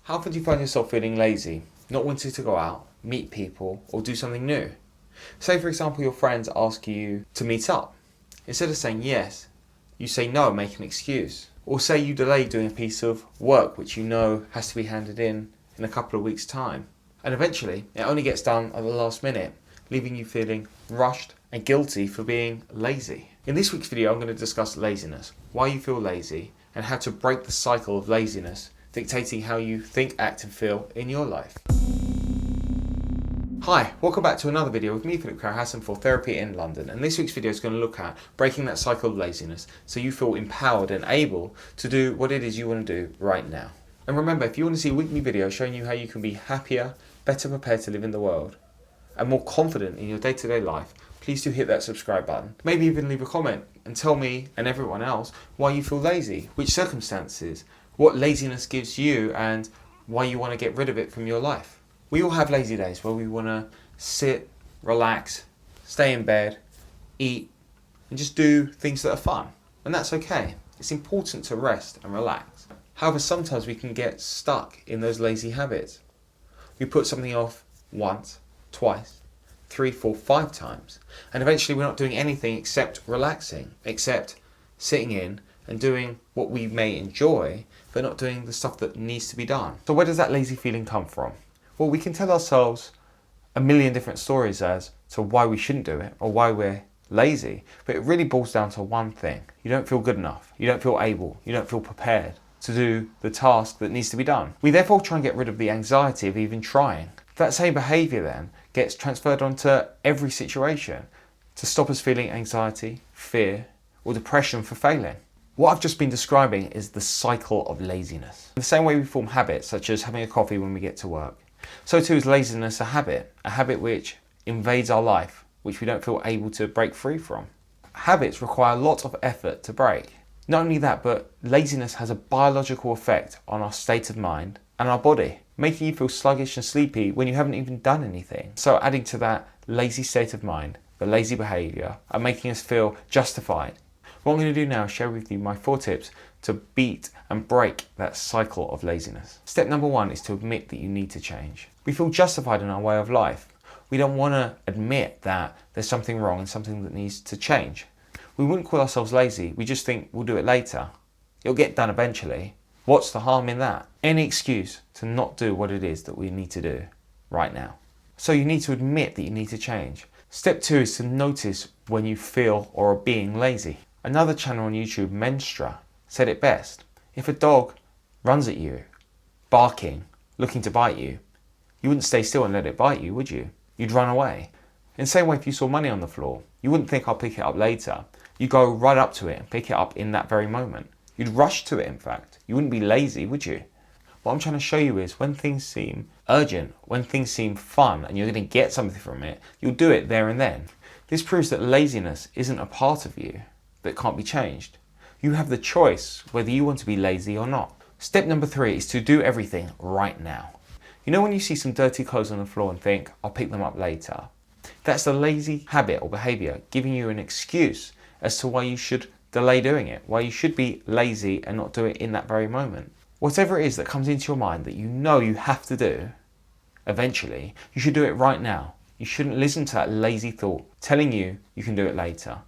How often do you find yourself feeling lazy, not wanting to go out, meet people, or do something new? Say, for example, your friends ask you to meet up. Instead of saying yes, you say no and make an excuse. Or say you delay doing a piece of work which you know has to be handed in a couple of weeks' time. And eventually, it only gets done at the last minute, leaving you feeling rushed and guilty for being lazy. In this week's video, I'm going to discuss laziness, why you feel lazy, and how to break the cycle of laziness dictating how you think, act and feel in your life. Hi, welcome back to another video with me, Philip Carr-Hassan, for Therapy in London, and this week's video is going to look at breaking that cycle of laziness so you feel empowered and able to do what it is you want to do right now. And remember, if you want to see a weekly video showing you how you can be happier, better prepared to live in the world, and more confident in your day-to-day life, please do hit that subscribe button. Maybe even leave a comment and tell me and everyone else why you feel lazy, which circumstances, what laziness gives you, and why you want to get rid of it from your life. We all have lazy days where we want to sit, relax, stay in bed, eat, and just do things that are fun. And that's okay. It's important to rest and relax. However, sometimes we can get stuck in those lazy habits. We put something off once, twice, 3, 4, 5 times, and eventually we're not doing anything except relaxing, except sitting in and doing what we may enjoy, but not doing the stuff that needs to be done. So where does that lazy feeling come from? Well, we can tell ourselves a million different stories as to why we shouldn't do it or why we're lazy, but it really boils down to one thing. You don't feel good enough, you don't feel able, you don't feel prepared to do the task that needs to be done. We therefore try and get rid of the anxiety of even trying. That same behaviour then gets transferred onto every situation to stop us feeling anxiety, fear, or depression for failing. What I've just been describing is the cycle of laziness. In the same way we form habits, such as having a coffee when we get to work, so too is laziness a habit which invades our life, which we don't feel able to break free from. Habits require a lot of effort to break. Not only that, but laziness has a biological effect on our state of mind and our body, making you feel sluggish and sleepy when you haven't even done anything. So adding to that lazy state of mind, the lazy behaviour, and making us feel justified. What I'm going to do now is share with you my 4 tips to beat and break that cycle of laziness. Step number 1 is to admit that you need to change. We feel justified in our way of life. We don't want to admit that there's something wrong and something that needs to change. We wouldn't call ourselves lazy, we just think we'll do it later. It'll get done eventually. What's the harm in that? Any excuse to not do what it is that we need to do right now. So you need to admit that you need to change. Step 2 is to notice when you feel or are being lazy. Another channel on YouTube, Menstra, said it best. If a dog runs at you, barking, looking to bite you, you wouldn't stay still and let it bite you, would you? You'd run away. In the same way, if you saw money on the floor, you wouldn't think I'll pick it up later. You'd go right up to it and pick it up in that very moment. You'd rush to it, in fact. You wouldn't be lazy, would you? What I'm trying to show you is when things seem urgent, when things seem fun and you're going to get something from it, you'll do it there and then. This proves that laziness isn't a part of you that can't be changed. You have the choice whether you want to be lazy or not. Step number 3 is to do everything right now. You know when you see some dirty clothes on the floor and think, I'll pick them up later? That's the lazy habit or behaviour giving you an excuse as to why you should delay doing it, why you should be lazy and not do it in that very moment. Whatever it is that comes into your mind that you know you have to do, eventually, you should do it right now. You shouldn't listen to that lazy thought telling you you can do it later.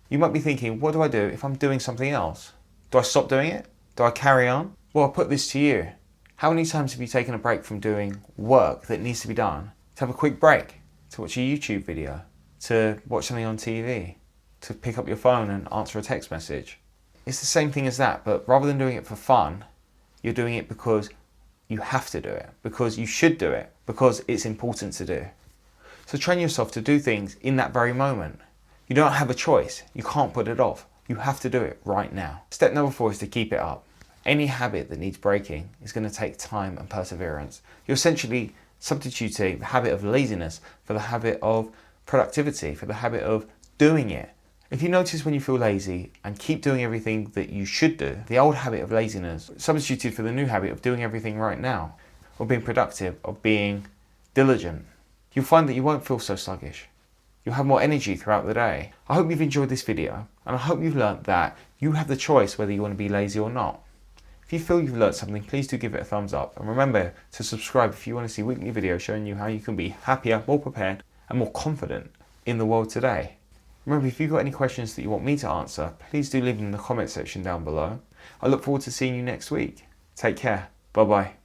You might be thinking, what do I do if I'm doing something else? Do I stop doing it? Do I carry on? Well, I'll put this to you. How many times have you taken a break from doing work that needs to be done to have a quick break, to watch a YouTube video, to watch something on TV, to pick up your phone and answer a text message? It's the same thing as that, but rather than doing it for fun, you're doing it because you have to do it, because you should do it, because it's important to do. So train yourself to do things in that very moment. You don't have a choice. You can't put it off. You have to do it right now. Step number 4 is to keep it up. Any habit that needs breaking is going to take time and perseverance. You're essentially substituting the habit of laziness for the habit of productivity, for the habit of doing it. If you notice when you feel lazy and keep doing everything that you should do, the old habit of laziness substituted for the new habit of doing everything right now, or being productive, or being diligent, you'll find that you won't feel so sluggish. You'll have more energy throughout the day. I hope you've enjoyed this video, and I hope you've learnt that you have the choice whether you want to be lazy or not. If you feel you've learnt something, please do give it a thumbs up. And remember to subscribe if you want to see weekly videos showing you how you can be happier, more prepared, and more confident in the world today. Remember, if you've got any questions that you want me to answer, please do leave them in the comment section down below. I look forward to seeing you next week. Take care. Bye bye.